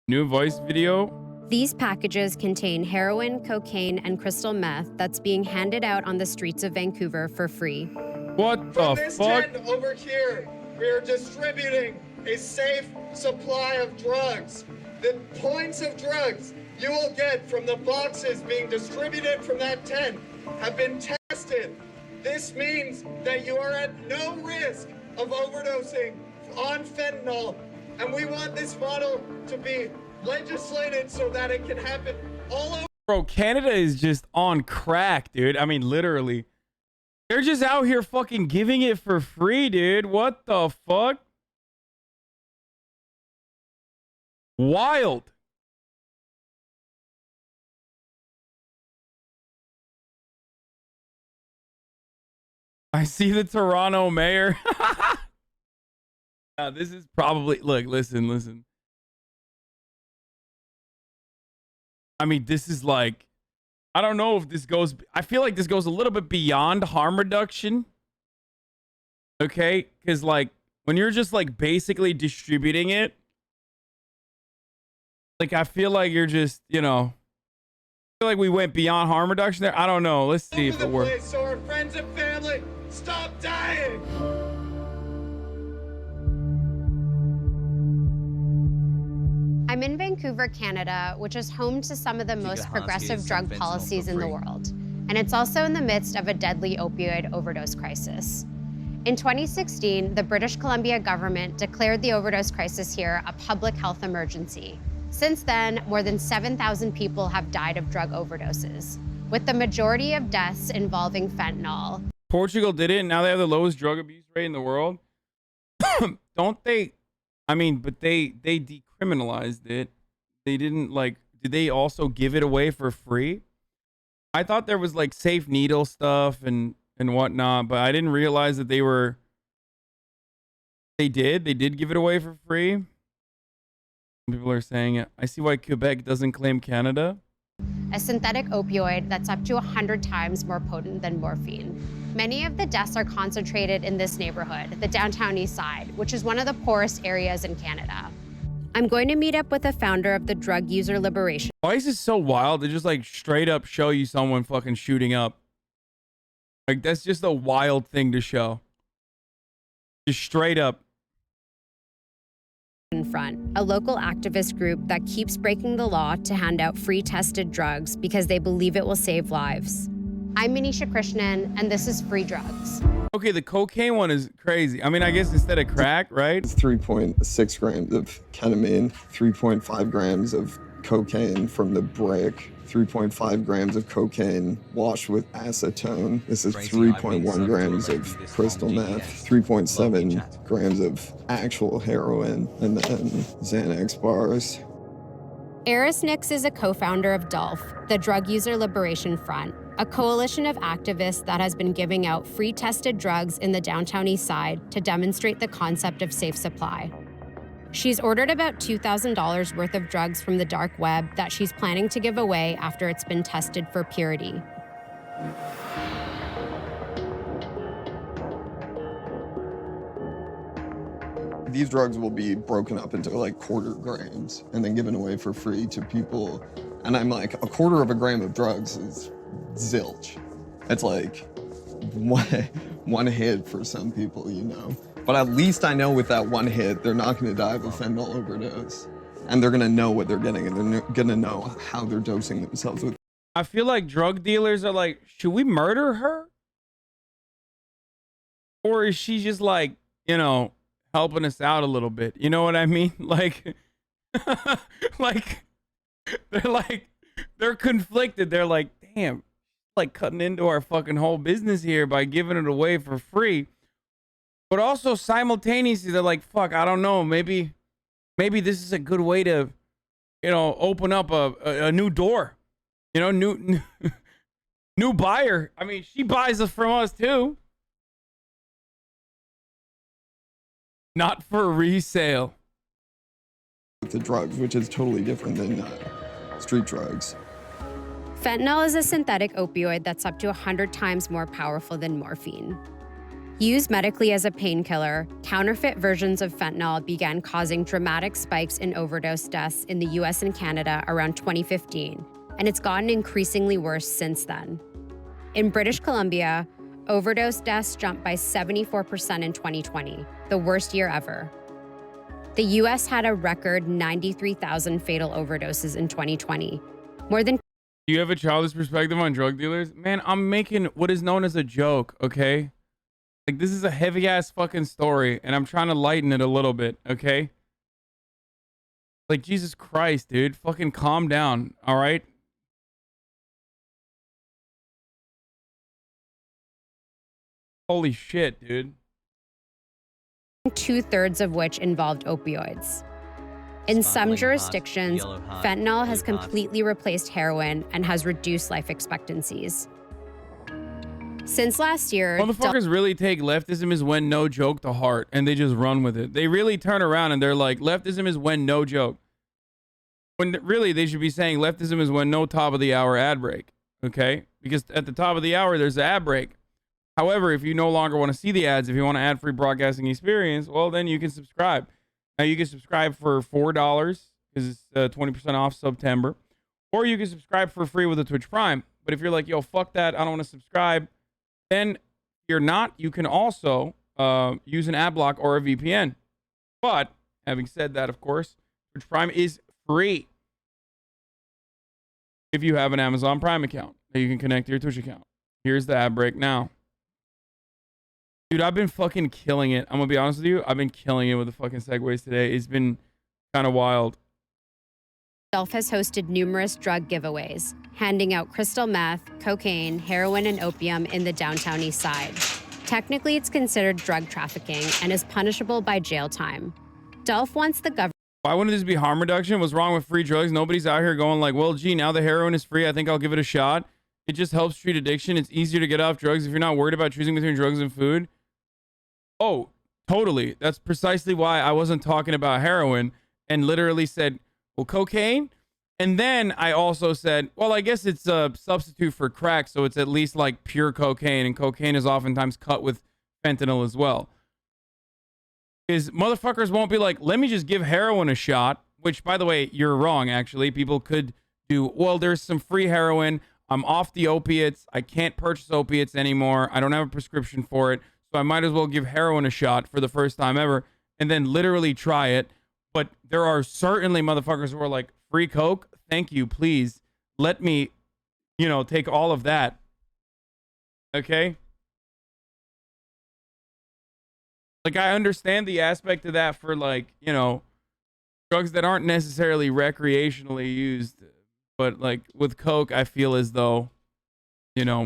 New voice video. These packages contain heroin, cocaine, and crystal meth that's being handed out on the streets of Vancouver for free. What the From this fuck? tent over here, we are distributing a safe supply of drugs. The points of drugs you will get from the boxes being distributed from that tent have been tested. This means that you are at no risk of overdosing on fentanyl, and we want this model to be legislated so that it can happen all over. Bro, Canada is just on crack, dude. I mean, literally. They're just out here fucking giving it for free, dude. What the fuck? Wild. I see the Toronto mayor. This is probably... Look, listen. I mean, this is like... I don't know if this goes... I feel like this goes a little bit beyond harm reduction. Okay? Because, like, when you're just, like, basically distributing it, like, I feel like you're just, you know... I feel like we went beyond harm reduction there. I don't know. Let's see if it works. So our friends and family stop dying. I'm in Vancouver, Canada, which is home to some of the most progressive drug policies in the world. And it's also in the midst of a deadly opioid overdose crisis. In 2016, the British Columbia government declared the overdose crisis here a public health emergency. Since then, more than 7,000 people have died of drug overdoses, with the majority of deaths involving fentanyl. Portugal did it, and now they have the lowest drug abuse rate in the world. Don't they? I mean, but they decriminalized it. They didn't, like, did they also give it away for free? I thought there was like safe needle stuff and whatnot, but I didn't realize that they did give it away for free. People are saying it. I see why Quebec doesn't claim Canada. A synthetic opioid that's up to 100 times more potent than morphine. Many of the deaths are concentrated in this neighborhood, the downtown east side, which is one of the poorest areas in Canada. I'm going to meet up with the founder of the Drug User Liberation. Why is this so wild? They just like straight up show you someone fucking shooting up. Like, that's just a wild thing to show. Just straight up. Front, a local activist group that keeps breaking the law to hand out free tested drugs because they believe it will save lives. I'm Manisha Krishnan, and this is Free Drugs. Okay, the cocaine one is crazy. I mean, I guess instead of crack, right? It's 3.6 grams of ketamine, 3.5 grams of cocaine from the brick, 3.5 grams of cocaine washed with acetone. This is 3.1 grams of crystal meth, 3.7 grams of actual heroin, and then Xanax bars. Eris Nix is a co-founder of DULF, the Drug User Liberation Front, a coalition of activists that has been giving out free tested drugs in the downtown east side to demonstrate the concept of safe supply. She's ordered about $2,000 worth of drugs from the dark web that she's planning to give away after it's been tested for purity. These drugs will be broken up into like quarter grams and then given away for free to people. And I'm like, a quarter of a gram of drugs is zilch. It's like one hit for some people, you know. But at least I know with that one hit, they're not going to die of a fentanyl overdose. And they're going to know what they're getting, and they're going to know how they're dosing themselves with. I feel like drug dealers are like, should we murder her? Or is she just like, you know, helping us out a little bit? You know what I mean? Like, they're conflicted. They're like, damn, like cutting into our fucking whole business here by giving it away for free. But also simultaneously, they're like, fuck, I don't know. Maybe this is a good way to, you know, open up a new door. You know, new buyer. I mean, she buys it from us too. Not for resale. The drugs, which is totally different than street drugs. Fentanyl is a synthetic opioid that's up to 100 times more powerful than morphine. Used medically as a painkiller, counterfeit versions of fentanyl began causing dramatic spikes in overdose deaths in the US and Canada around 2015, and it's gotten increasingly worse since then. In British Columbia, overdose deaths jumped by 74% in 2020, the worst year ever. The US had a record 93,000 fatal overdoses in 2020. More than Do you have a childish perspective on drug dealers? Man, I'm making what is known as a joke, okay? Like, this is a heavy-ass fucking story, and I'm trying to lighten it a little bit, okay? Like, Jesus Christ, dude. Fucking calm down, all right? Holy shit, dude. 2/3 of which involved opioids. In some jurisdictions, fentanyl has completely replaced heroin and has reduced life expectancies. Since last year, Motherfuckers really take leftism is when no joke to heart, and they just run with it. They really turn around and they're like, leftism is when no joke. When really they should be saying leftism is when no top of the hour ad break, okay? Because at the top of the hour, there's an ad break. However, if you no longer want to see the ads, if you want an ad-free broadcasting experience, well, then you can subscribe. Now, you can subscribe for $4 because it's 20% off September. Or you can subscribe for free with a Twitch Prime. But if you're like, yo, fuck that, I don't want to subscribe, then if you're not, you can also use an ad block or a VPN. But, having said that, of course, Twitch Prime is free if you have an Amazon Prime account that you can connect to your Twitch account. Here's the ad break now. Dude, I've been fucking killing it. I'm gonna be honest with you. I've been killing it with the fucking segues today. It's been kind of wild. Dolph has hosted numerous drug giveaways, handing out crystal meth, cocaine, heroin, and opium in the downtown east side. Technically, it's considered drug trafficking and is punishable by jail time. Dolph wants the government. Why wouldn't this be harm reduction? What's wrong with free drugs? Nobody's out here going like, well, gee, now the heroin is free. I think I'll give it a shot. It just helps treat addiction. It's easier to get off drugs if you're not worried about choosing between drugs and food. Oh, totally. That's precisely why I wasn't talking about heroin and literally said, well, cocaine. And then I also said, well, I guess it's a substitute for crack. So it's at least like pure cocaine. And cocaine is oftentimes cut with fentanyl as well. Because motherfuckers won't be like, let me just give heroin a shot. Which, by the way, you're wrong, actually. People could do, well, there's some free heroin. I'm off the opiates. I can't purchase opiates anymore. I don't have a prescription for it. So I might as well give heroin a shot for the first time ever and then literally try it. But there are certainly motherfuckers who are like, free coke? Thank you, please. Let me, take all of that. Okay? Like, I understand the aspect of that for, like, drugs that aren't necessarily recreationally used. But, like, with coke, I feel as though,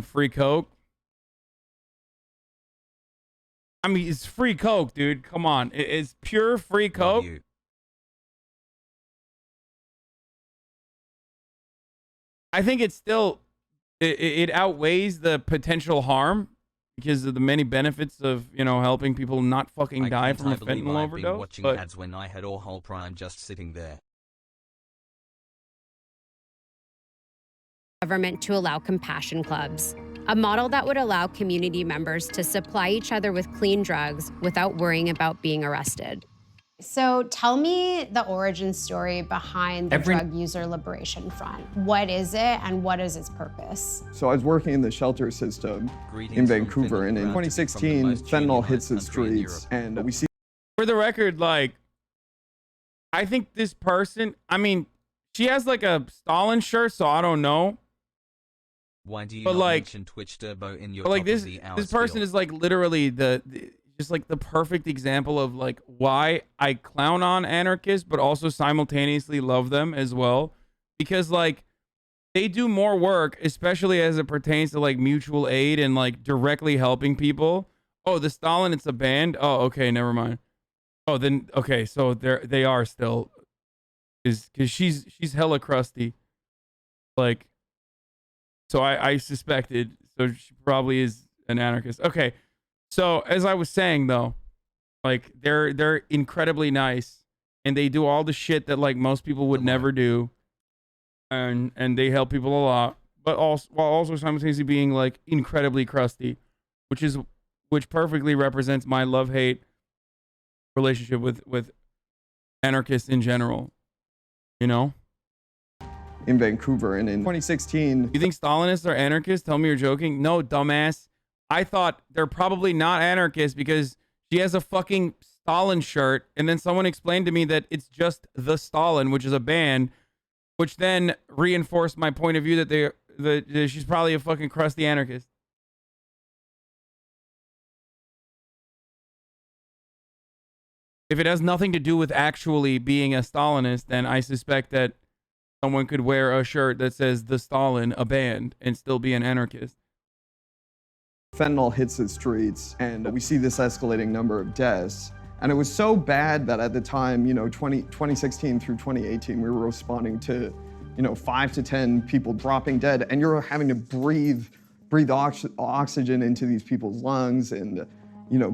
free coke. I mean, it's free coke, dude. Come on. It's pure free coke. I think it's still, it outweighs the potential harm because of the many benefits of, helping people not fucking die from a fentanyl overdose. Been watching ads when I had all whole Prime just sitting there. Government to allow compassion clubs, a model that would allow community members to supply each other with clean drugs without worrying about being arrested. So tell me the origin story behind the Drug User Liberation Front. What is it and what is its purpose? So I was working in the shelter system in Vancouver, and in 2016, fentanyl hits the streets, and we see... For the record, like, I think this person, I mean, she has like a Stalin shirt, so I don't know. Why do you not mention Twitch Turbo in your like this person spiel? is like literally just like the perfect example of like why I clown on anarchists but also simultaneously love them as well, because like they do more work, especially as it pertains to like mutual aid and like directly helping people. Oh, the Stalin, it's a band. Oh, okay, never mind. Oh, then okay, so they are still because she's hella crusty, like. So I suspected, so she probably is an anarchist. Okay, so as I was saying though, like they're incredibly nice, and they do all the shit that like most people would never do, and they help people a lot, but also while also simultaneously being like incredibly crusty, which is which perfectly represents my love-hate relationship with anarchists in general. You know? In Vancouver, and in 2016. You think Stalinists are anarchists? Tell me you're joking. No, dumbass. I thought they're probably not anarchists because she has a fucking Stalin shirt, and then someone explained to me that it's just the Stalin, which is a band, which then reinforced my point of view that she's probably a fucking crusty anarchist. If it has nothing to do with actually being a Stalinist, then I suspect that someone could wear a shirt that says the Stalin, a band, and still be an anarchist. Fentanyl hits the streets, and we see this escalating number of deaths. And it was so bad that at the time, 2016 through 2018, we were responding to, 5 to 10 people dropping dead, and you're having to breathe oxygen into these people's lungs and,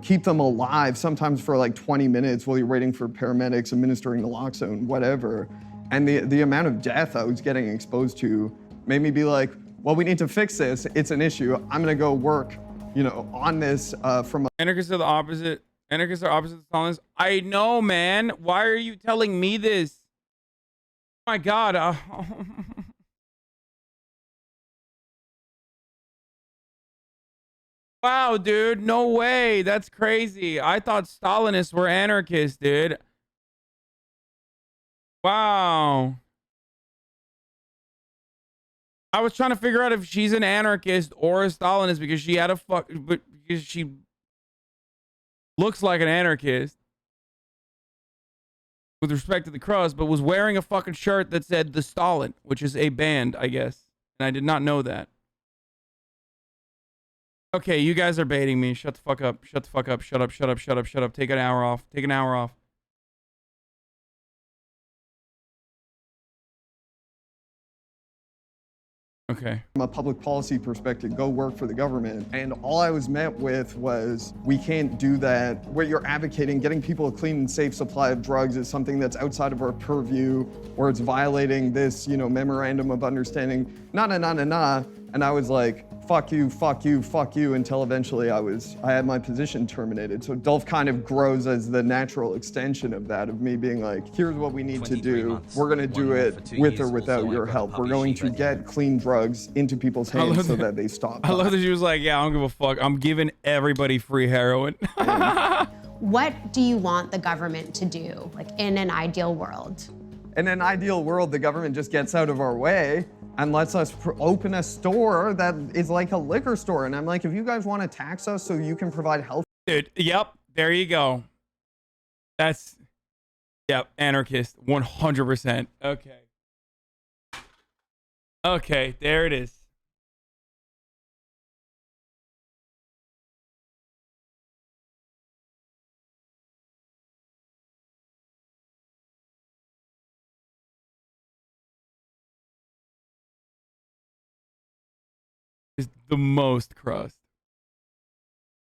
keep them alive, sometimes for like 20 minutes while you're waiting for paramedics administering naloxone, whatever. And the amount of death I was getting exposed to made me be like, well, we need to fix this. It's an issue. I'm gonna go work, on this from a— Anarchists are the opposite. Anarchists are opposite of Stalinists. I know, man. Why are you telling me this? Oh my God. Wow, dude. No way. That's crazy. I thought Stalinists were anarchists, dude. Wow. I was trying to figure out if she's an anarchist or a Stalinist because she had because she looks like an anarchist with respect to the crust, but was wearing a fucking shirt that said the Stalin, which is a band, I guess. And I did not know that. Okay, you guys are baiting me. Shut the fuck up. Shut the fuck up. Shut up. Shut up. Shut up. Shut up. Take an hour off. Take an hour off. Okay. From a public policy perspective, go work for the government. And all I was met with was, we can't do that. What you're advocating, getting people a clean and safe supply of drugs, is something that's outside of our purview, or it's violating this, memorandum of understanding. Nah. And I was like, fuck you, fuck you, fuck you, until eventually I had my position terminated. So Dolph kind of grows as the natural extension of that, of me being like, here's what we need to do. We're gonna do it with or without your help. We're going to get clean drugs into people's hands so that they stop. I love that she was like, yeah, I don't give a fuck. I'm giving everybody free heroin. What do you want the government to do, like in an ideal world? In an ideal world, the government just gets out of our way and lets us open a store that is like a liquor store. And I'm like, if you guys want to tax us so you can provide health— Dude, yep, there you go. That's, yep, anarchist, 100%. Okay. Okay, there it is. Is the most crust.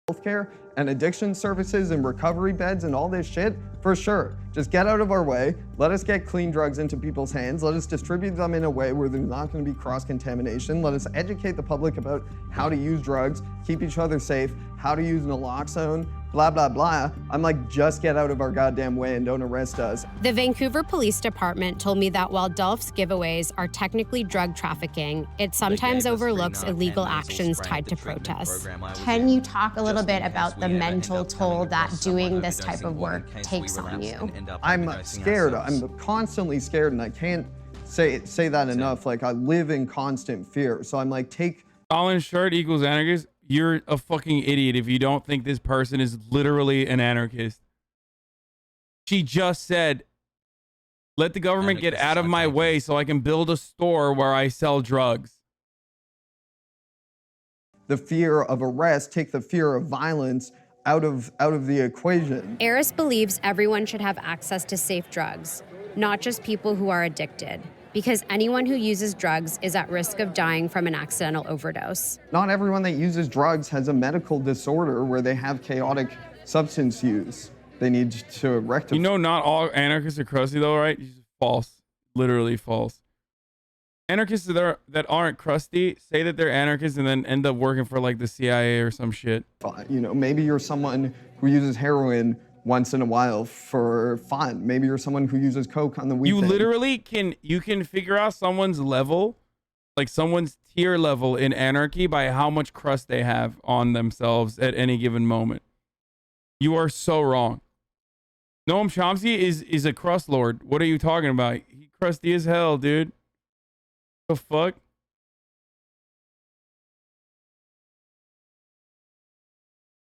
Healthcare and addiction services and recovery beds and all this shit, for sure. Just get out of our way. Let us get clean drugs into people's hands. Let us distribute them in a way where there's not going to be cross-contamination. Let us educate the public about how to use drugs, keep each other safe, how to use naloxone, blah, blah, blah. I'm like, just get out of our goddamn way and don't arrest us. The Vancouver Police Department told me that while Dolph's giveaways are technically drug trafficking, it sometimes overlooks illegal actions tied to protests. Can you talk a little bit about the mental toll that doing this type of work takes on you? I'm scared. I'm constantly scared, and I can't say that enough. Like, I live in constant fear. So I'm like, take— Stalin shirt equals anarchist. You're a fucking idiot if you don't think this person is literally an anarchist. She just said, let the government get out of my way so I can build a store where I sell drugs. The fear of arrest, take the fear of violence out of the equation. Eris believes everyone should have access to safe drugs, not just people who are addicted, because anyone who uses drugs is at risk of dying from an accidental overdose. Not everyone that uses drugs has a medical disorder where they have chaotic substance use. They need to rectify. You know, not all anarchists are crusty though, right? False. Literally false. Anarchists that aren't crusty say that they're anarchists and then end up working for like the CIA or some shit. You know, maybe you're someone who uses heroin once in a while for fun. Maybe you're someone who uses coke on the weekend. You literally can figure out someone's level, like someone's tier level in anarchy by how much crust they have on themselves at any given moment. You are so wrong. Noam Chomsky is a crust lord. What are you talking about? He crusty as hell, dude. The fuck?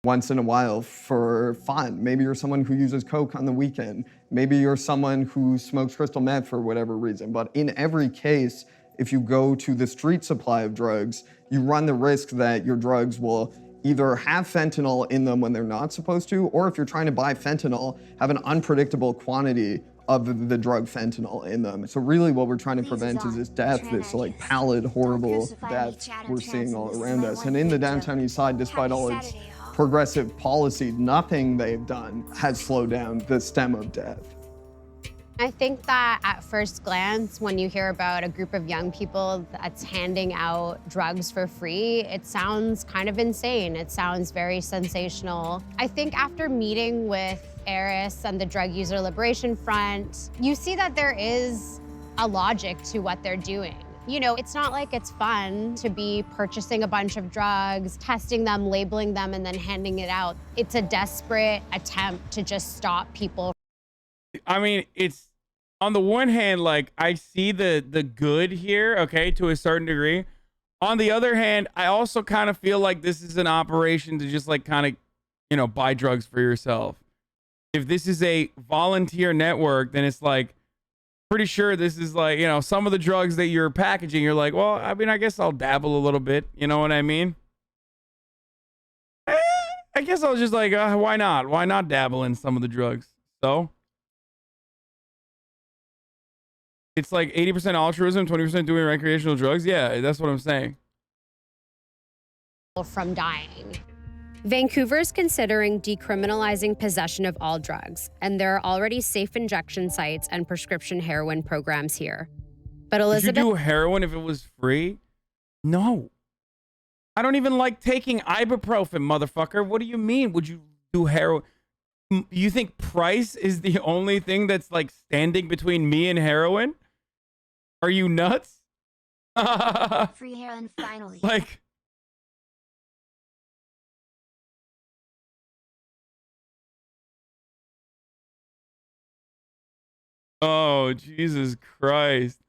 Once in a while for fun. Maybe you're someone who uses coke on the weekend. Maybe you're someone who smokes crystal meth for whatever reason. But in every case, if you go to the street supply of drugs, you run the risk that your drugs will either have fentanyl in them when they're not supposed to, or if you're trying to buy fentanyl, have an unpredictable quantity of the drug fentanyl in them. So really what we're trying to prevent is this death, this like pallid, horrible death we're seeing all around us. And in the downtown east side, despite all its progressive policies, nothing they've done has slowed down the stem of death. I think that at first glance, when you hear about a group of young people that's handing out drugs for free, it sounds kind of insane. It sounds very sensational. I think after meeting with Eris and the Drug User Liberation Front, you see that there is a logic to what they're doing. You know, it's not like it's fun to be purchasing a bunch of drugs, testing them, labeling them, and then handing it out. It's a desperate attempt to just stop people. I mean, it's on the one hand, like I see the good here, okay, to a certain degree. On the other hand, I also kind of feel like this is an operation to just like kind of, you know, buy drugs for yourself. If this is a volunteer network, then it's like pretty sure this is like, you know, some of the drugs that you're packaging, you're like, well, I mean, I guess I'll dabble a little bit. You know what I mean? I guess I was just like, why not? Why not dabble in some of the drugs? So it's like 80% altruism, 20% doing recreational drugs. Yeah, that's what I'm saying. From dying. Vancouver's considering decriminalizing possession of all drugs, and there are already safe injection sites and prescription heroin programs here. But Elizabeth— would you do heroin if it was free? No. I don't even like taking ibuprofen, motherfucker. What do you mean? Would you do heroin? You think price is the only thing that's like standing between me and heroin? Are you nuts? Free heroin finally. Like, oh, Jesus Christ.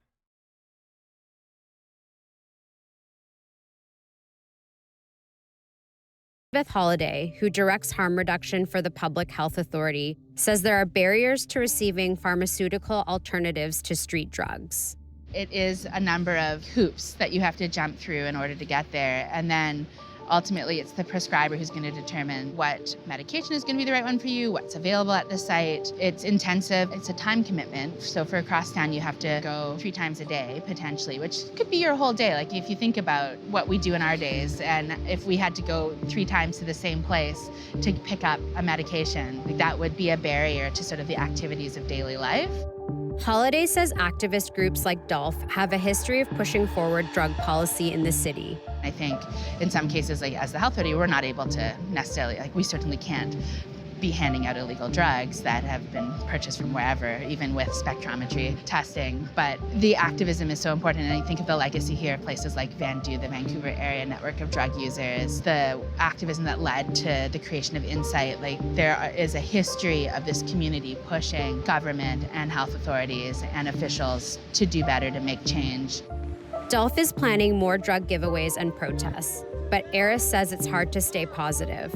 Elizabeth Holliday, who directs harm reduction for the Public Health Authority, says there are barriers to receiving pharmaceutical alternatives to street drugs. It is a number of hoops that you have to jump through in order to get there. And then ultimately it's the prescriber who's going to determine what medication is going to be the right one for you, what's available at the site. It's intensive. It's a time commitment. So for Crosstown, you have to go 3 times a day, potentially, which could be your whole day. Like if you think about what we do in our days, and if we had to go 3 times to the same place to pick up a medication, like that would be a barrier to sort of the activities of daily life. Holliday says activist groups like DOLF have a history of pushing forward drug policy in the city. I think in some cases, like as the health authority, we're not able to necessarily, like we certainly can't be handing out illegal drugs that have been purchased from wherever, even with spectrometry testing. But the activism is so important, and I think of the legacy here of places like Vandu, the Vancouver area network of drug users, the activism that led to the creation of Insight. Like there is a history of this community pushing government and health authorities and officials to do better, to make change. DOLF is planning more drug giveaways and protests, but Eris says it's hard to stay positive.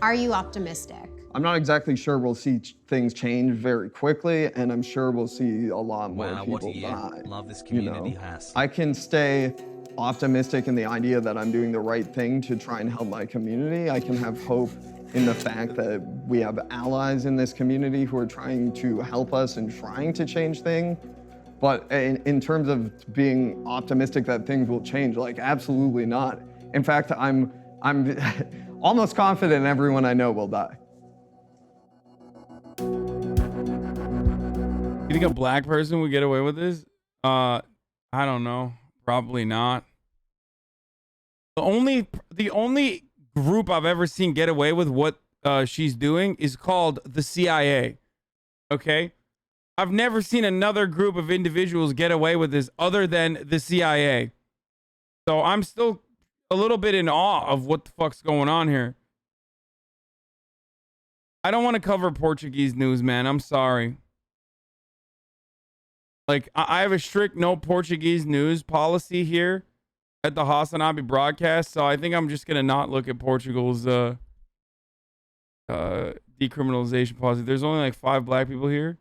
Are you optimistic? I'm not exactly sure we'll see things change very quickly, and I'm sure we'll see a lot more people die. Love this community, Has. I can stay optimistic in the idea that I'm doing the right thing to try and help my community. I can have hope in the fact that we have allies in this community who are trying to help us and trying to change things. But in terms of being optimistic that things will change, like absolutely not. In fact, I'm almost confident everyone I know will die. You think a black person would get away with this? I don't know. Probably not. The only group I've ever seen get away with what she's doing is called the CIA. Okay? I've never seen another group of individuals get away with this other than the CIA. So I'm still a little bit in awe of what the fuck's going on here. I don't want to cover Portuguese news, man. I'm sorry. Like, I have a strict no Portuguese news policy here at the Hasanabi broadcast, so I think I'm just gonna not look at Portugal's decriminalization policy. There's only like 5 black people here.